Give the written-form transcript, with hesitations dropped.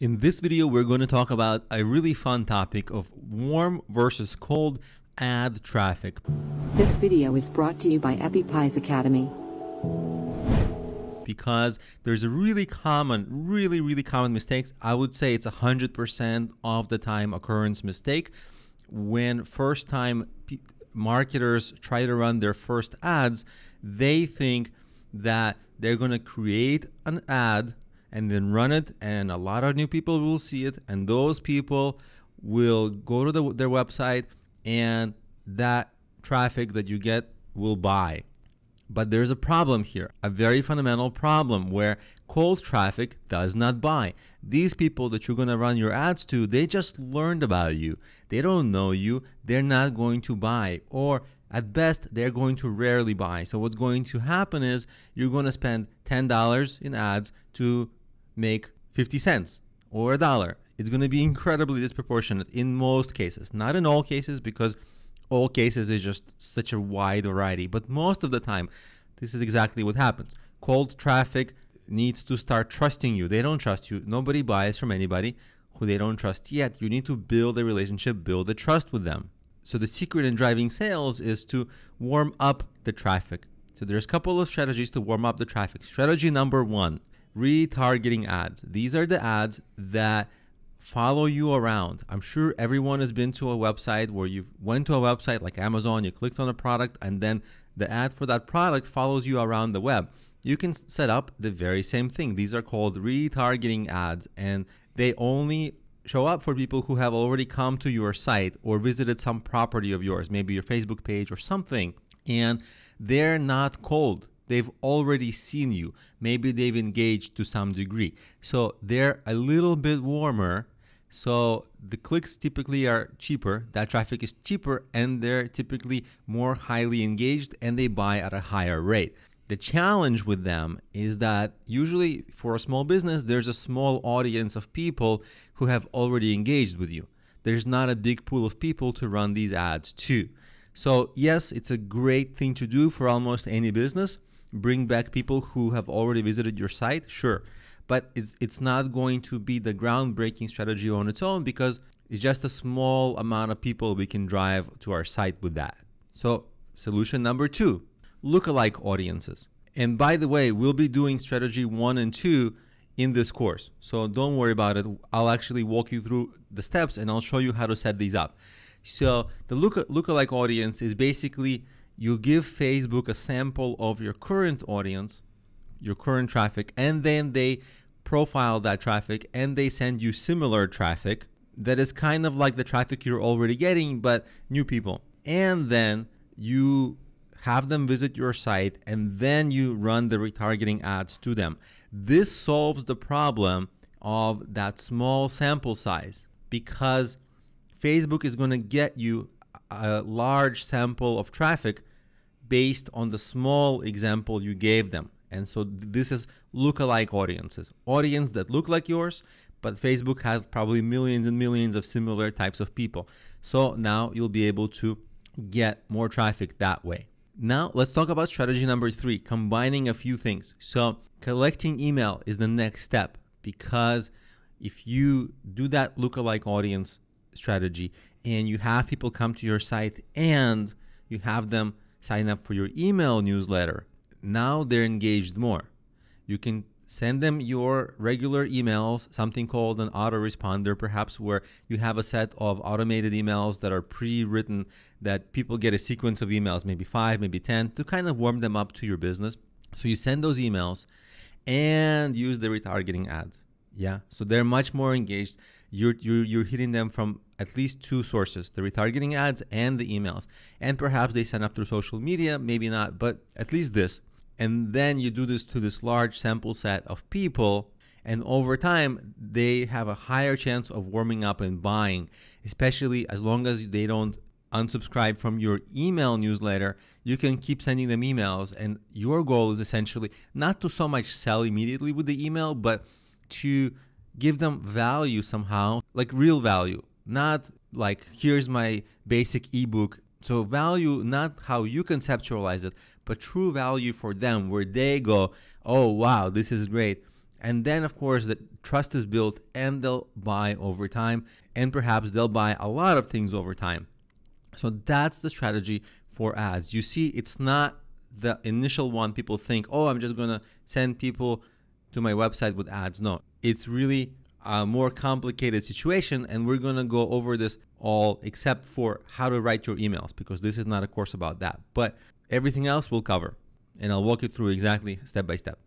In this video, we're going to talk about a really fun topic of warm versus cold ad traffic. This video is brought to you by EpiPie's Academy. Because there's a really common mistake. I would say it's 100% of the time occurrence mistake when first time marketers try to run their first ads. They think that they're going to create an ad and then run it, and a lot of new people will see it, and those people will go to their website, and that traffic that you get will buy. But there's a problem here, a very fundamental problem, where cold traffic does not buy. These people that you're going to run your ads to, they just learned about you. They don't know you. They're not going to buy, or at best, they're going to rarely buy. So what's going to happen is you're going to spend $10 in ads to make 50 cents or $1. It's going to be incredibly disproportionate in most cases. Not in all cases, because all cases is just such a wide variety. But most of the time, this is exactly what happens. Cold traffic needs to start trusting you. They don't trust you. Nobody buys from anybody who they don't trust yet. You need to build a relationship, build a trust with them. So the secret in driving sales is to warm up the traffic. So there's a couple of strategies to warm up the traffic. Strategy number 1. Retargeting ads. These are the ads that follow you around. I'm sure everyone has been to a website where you went to a website like Amazon, you clicked on a product, and then the ad for that product follows you around the web. You can set up the very same thing. These are called retargeting ads, and they only show up for people who have already come to your site or visited some property of yours, maybe your Facebook page or something, and they're not cold. They've already seen you. Maybe they've engaged to some degree. So they're a little bit warmer. So the clicks typically are cheaper. That traffic is cheaper, and they're typically more highly engaged, and they buy at a higher rate. The challenge with them is that usually for a small business, there's a small audience of people who have already engaged with you. There's not a big pool of people to run these ads to. So yes, it's a great thing to do for almost any business. Bring back people who have already visited your site, sure. But it's not going to be the groundbreaking strategy on its own, because it's just a small amount of people we can drive to our site with that. So solution number 2, lookalike audiences. And by the way, we'll be doing strategy 1 and 2 in this course. So don't worry about it. I'll actually walk you through the steps, and I'll show you how to set these up. So the lookalike audience is basically you give Facebook a sample of your current audience, your current traffic, and then they profile that traffic and they send you similar traffic that is kind of like the traffic you're already getting, but new people. And then you have them visit your site, and then you run the retargeting ads to them. This solves the problem of that small sample size, because Facebook is going to get you a large sample of traffic based on the small example you gave them. And so this is lookalike audiences, audience that look like yours, but Facebook has probably millions and millions of similar types of people. So now you'll be able to get more traffic that way. Now let's talk about strategy number 3, combining a few things. So collecting email is the next step, because if you do that lookalike audience strategy and you have people come to your site and you have them sign up for your email newsletter, now they're engaged more. You can send them your regular emails, something called an autoresponder, perhaps, where you have a set of automated emails that are pre-written, that people get a sequence of emails, maybe 5, maybe 10, to kind of warm them up to your business. So you send those emails and use the retargeting ads. Yeah, so they're much more engaged. You're hitting them from at least 2 sources, the retargeting ads and the emails. And perhaps they sign up through social media, maybe not, but at least this. And then you do this to this large sample set of people, and over time, they have a higher chance of warming up and buying, especially as long as they don't unsubscribe from your email newsletter. You can keep sending them emails, and your goal is essentially not to so much sell immediately with the email, but to give them value somehow, like real value, not like here's my basic ebook. So value, not how you conceptualize it, but true value for them, where they go, oh wow, this is great. And then, of course, the trust is built and they'll buy over time, and perhaps they'll buy a lot of things over time. So that's the strategy for ads. You see, it's not the initial one. People think, oh, I'm just going to send people to my website with ads. No, it's really a more complicated situation, and we're going to go over this all except for how to write your emails, because this is not a course about that. But everything else we'll cover, and I'll walk you through exactly step by step.